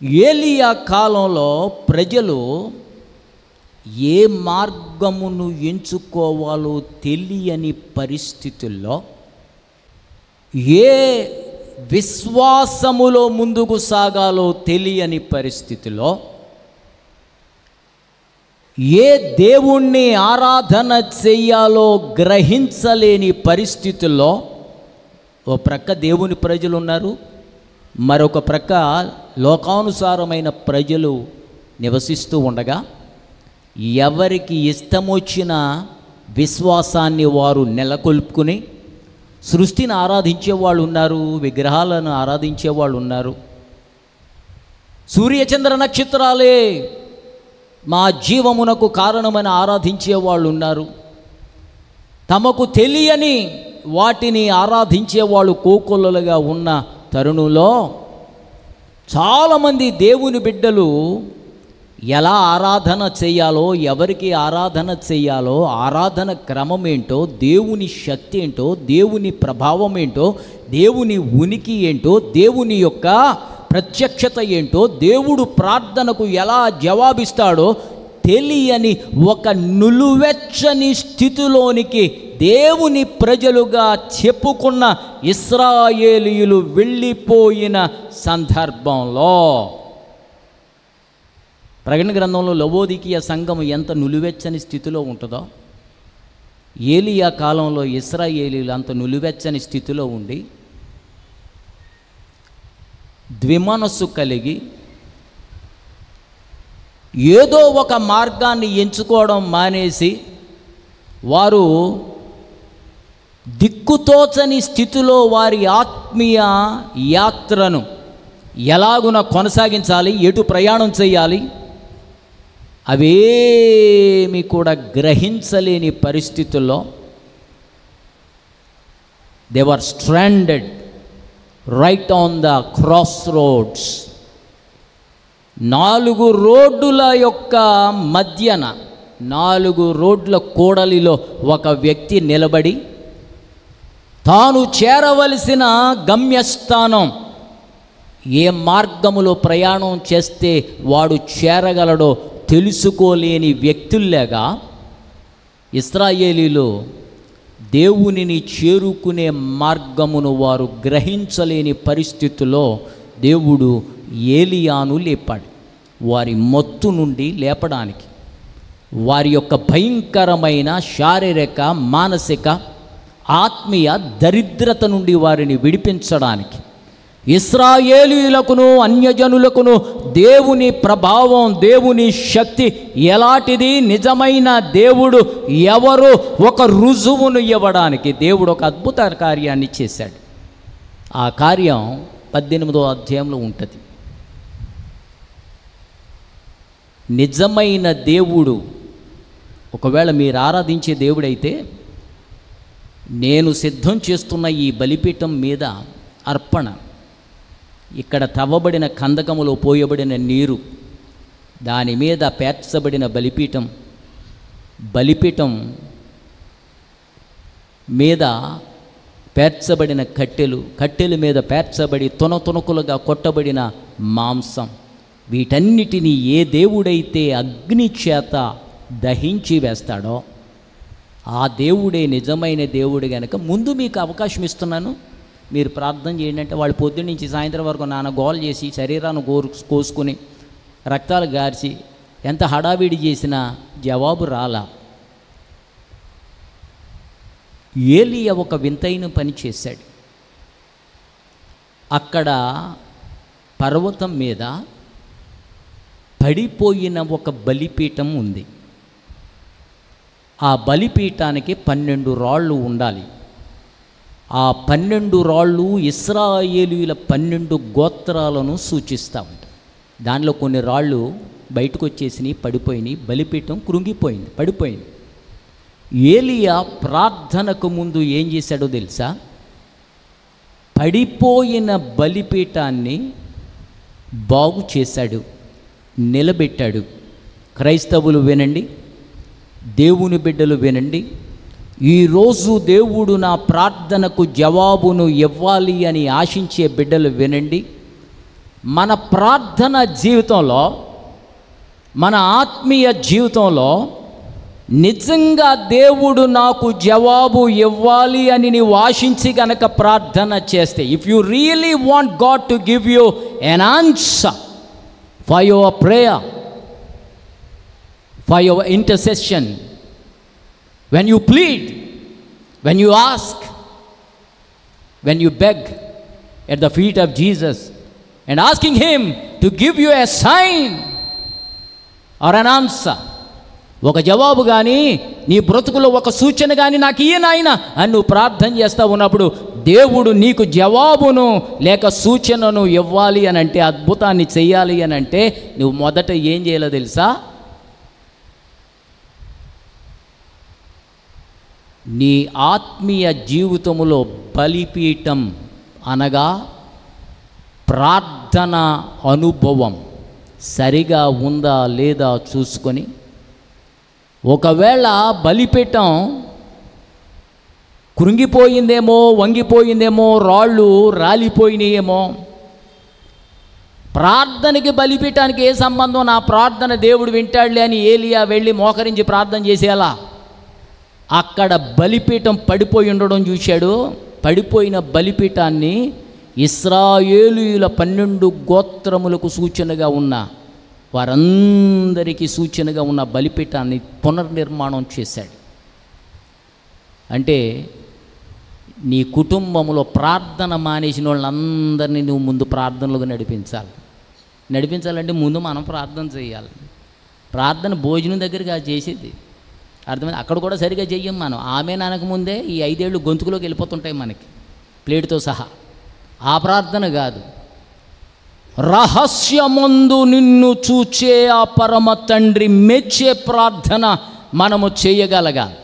ఏలియా కాలంలో ప్రజలు ఏ మార్గమును ఎంచుకోవాలో తెలియని పరిస్థితుల్లో, ఏ విశ్వాసములో ముందుకు సాగాలో తెలియని పరిస్థితిలో, ఏ దేవుణ్ణి ఆరాధన చెయ్యాలో గ్రహించలేని పరిస్థితుల్లో ఓ ప్రక్క దేవుని ప్రజలు ఉన్నారు, మరొక ప్రక్క లోకానుసారమైన ప్రజలు నివసిస్తూ ఉండగా, ఎవరికి ఇష్టమొచ్చిన విశ్వాసాన్ని వారు నెలకొల్పుకుని సృష్టిని ఆరాధించేవాళ్ళు ఉన్నారు, విగ్రహాలను ఆరాధించేవాళ్ళు ఉన్నారు. సూర్యచంద్ర నక్షత్రాలే మా జీవమునకు కారణమని ఆరాధించేవాళ్ళు ఉన్నారు. తమకు తెలియని వాటిని ఆరాధించేవాళ్ళు కోకొల్లలుగా ఉన్న తరుణంలో చాలామంది దేవుని బిడ్డలు ఎలా ఆరాధన చేయాలో, ఎవరికి ఆరాధన చేయాలో, ఆరాధన క్రమం ఏంటో, దేవుని శక్తి ఏంటో, దేవుని ప్రభావం ఏంటో, దేవుని ఉనికి ఏంటో, దేవుని యొక్క ప్రత్యక్షత ఏంటో, దేవుడు ప్రార్థనకు ఎలా జవాబిస్తాడో తెలియని ఒక నులువెచ్చని స్థితిలోనికి దేవుని ప్రజలుగా చెప్పుకున్న ఇశ్రాయేలీయులు వెళ్ళిపోయిన సందర్భంలో, ప్రకటన గ్రంథంలో లవోదికీయ సంఘం ఎంత నులివెచ్చని స్థితిలో ఉంటుందో, ఏలియా కాలంలో ఇశ్రాయేలీయులు అంత నులివెచ్చని స్థితిలో ఉండి ద్విమనస్సు కలిగి ఏదో ఒక మార్గాన్ని ఎంచుకోవడం మానేసి వారు దిక్కుతోచని స్థితిలో వారి ఆత్మీయ యాత్రను ఎలాగున కొనసాగించాలి, ఎటు ప్రయాణం చేయాలి, అవేమి కూడా గ్రహించలేని పరిస్థితుల్లో they were stranded right on the cross roads. 4 రోడ్డుల యొక్క మధ్యన, 4 రోడ్ల కూడలిలో ఒక వ్యక్తి నిలబడి తాను చేరవలసిన గమ్యస్థానం, ఏ మార్గములో ప్రయాణం చేస్తే వాడు చేరగలడో తెలుసుకోలేని వ్యక్తుల్లాగా ఇశ్రాయేలీలు దేవునిని చేరుకునే మార్గమును వారు గ్రహించలేని పరిస్థితుల్లో దేవుడు ఏలియాను లేపాడు. వారి మత్తు నుండి లేపడానికి, వారి యొక్క భయంకరమైన శారీరక, మానసిక, ఆత్మీయ దరిద్రత నుండి వారిని విడిపించడానికి, ఇశ్రాయేలీయులకును అన్యజనులకును దేవుని ప్రభావం, దేవుని శక్తి ఎలాంటిది, నిజమైన దేవుడు ఎవరు ఒక రుజువును ఇవ్వడానికి దేవుడు ఒక అద్భుత కార్యాన్ని చేశాడు. ఆ కార్యం 18వ అధ్యాయంలో ఉంటుంది. నిజమైన దేవుడు ఒకవేళ మీరు ఆరాధించే దేవుడైతే, నేను సిద్ధం చేస్తున్న ఈ బలిపీఠం మీద అర్పణ, ఇక్కడ తవ్వబడిన కందకములో పోయబడిన నీరు, దాని మీద పేర్చబడిన బలిపీఠం మీద పేర్చబడిన కట్టెల మీద పేర్చబడి తునతునకులుగా కొట్టబడిన మాంసం, వీటన్నిటినీ ఏ దేవుడైతే అగ్ని చేత దహించి వేస్తాడో ఆ దేవుడే నిజమైన దేవుడు కనుక ముందు మీకు అవకాశం ఇస్తున్నాను, మీరు ప్రార్థన చేయండి అంటే వాళ్ళు పొద్దున్న నుంచి సాయంత్రం వరకు నాన్న గోల్ చేసి శరీరాన్ని కోసుకుని రక్తాలు గార్చి ఎంత హడావిడి చేసినా జవాబు రాలా. ఏలియా ఒక వింతైన పని చేశాడు. అక్కడ పర్వతం మీద పడిపోయిన ఒక బలిపీఠం ఉంది. ఆ బలిపీఠానికి 12 రాళ్ళు ఉండాలి. ఆ 12 రాళ్ళు ఇశ్రాయేలీయుల 12 గోత్రాలను సూచిస్తూ ఉంటాయి. దానిలో కొన్ని రాళ్ళు బయటకు వచ్చేసినాయి, పడిపోయినాయి, బలిపీఠం కృంగిపోయింది, పడిపోయింది. ఏలియా ప్రార్థనకు ముందు ఏం చేశాడో తెలుసా? పడిపోయిన బలిపీఠాన్ని బాగు చేశాడు, నిలబెట్టాడు. క్రైస్తవులు వినండి, దేవుని బిడ్డలు వినండి, ఈరోజు దేవుడు నా ప్రార్థనకు జవాబును ఇవ్వాలి అని ఆశించే బిడ్డలు వినండి. మన ప్రార్థన జీవితంలో, మన ఆత్మీయ జీవితంలో నిజంగా దేవుడు నాకు జవాబు ఇవ్వాలి అని నీవు ఆశించి గనక ప్రార్థన చేస్తే, if you really want God to give you an answer for your prayer, for your intercession, when you plead, when you ask, when you beg at the feet of Jesus and asking him to give you a sign or an answer, ఒక జవాబు కానీ నీ బ్రతుకులో ఒక సూచన కానీ నాకు ఈయన అని నువ్వు ప్రార్థన చేస్తూ ఉన్నప్పుడు దేవుడు నీకు జవాబును లేక సూచనను ఇవ్వాలి అని అంటే, అద్భుతాన్ని చెయ్యాలి అని అంటే నువ్వు మొదట ఏం చేయాలో తెలుసా? నీ ఆత్మీయ జీవితములో బలిపీఠం అనగా ప్రార్థన అనుభవం సరిగా ఉందా లేదా చూసుకొని, ఒకవేళ బలిపీఠం కృంగిపోయిందేమో, వంగిపోయిందేమో, రాళ్ళు రాలిపోయినాయేమో, ప్రార్థనకి బలిపీఠానికి ఏ సంబంధం? నా ప్రార్థన దేవుడు వింటాడులే అని ఏలియా వెళ్ళి మోకరించి ప్రార్థన చేసేలా అక్కడ బలిపీఠం పడిపోయి ఉండడం చూశాడు. పడిపోయిన బలిపీఠాన్ని ఇశ్రాయేలీయుల 12 గోత్రములకు సూచనగా ఉన్న వారందరికీ సూచనగా ఉన్న బలిపీఠాన్ని పునర్నిర్మాణం చేశాడు. అంటే నీ కుటుంబంలో ప్రార్థన మానేసిన వాళ్ళందరినీ నువ్వు ముందు ప్రార్థనలుగా నడిపించాలంటే ముందు మనం ప్రార్థన చేయాలి. ప్రార్థన భోజనం దగ్గరగా చేసేది అర్థమైంది. అక్కడ కూడా సరిగా చెయ్యం మనం. ఆమె అనకముందే ఈ 5 ఏళ్ళు గొంతుకులోకి వెళ్ళిపోతుంటాయి మనకి, ప్లేటుతో సహా. ఆ ప్రార్థన కాదు, రహస్యమందు నిన్ను చూచే ఆ పరమ తండ్రి మెచ్చే ప్రార్థన మనము చేయగలగాలి.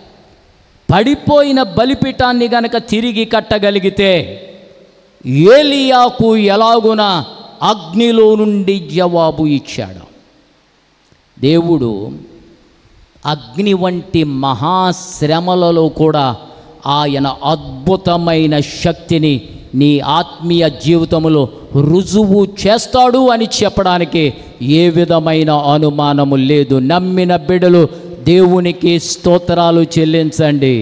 పడిపోయిన బలిపీఠాన్ని గనక తిరిగి కట్టగలిగితే ఏలియాకు ఎలాగున అగ్నిలో నుండి జవాబు ఇచ్చాడు. దేవుడు అగ్ని వంటి మహాశ్రమలలో కూడా ఆయన అద్భుతమైన శక్తిని నీ ఆత్మీయ జీవితంలో రుజువు చేస్తాడు అని చెప్పడానికి ఏ విధమైన అనుమానము లేదు. నమ్మిన బిడ్డలు దేవునికి స్తోత్రాలు చెల్లించండి.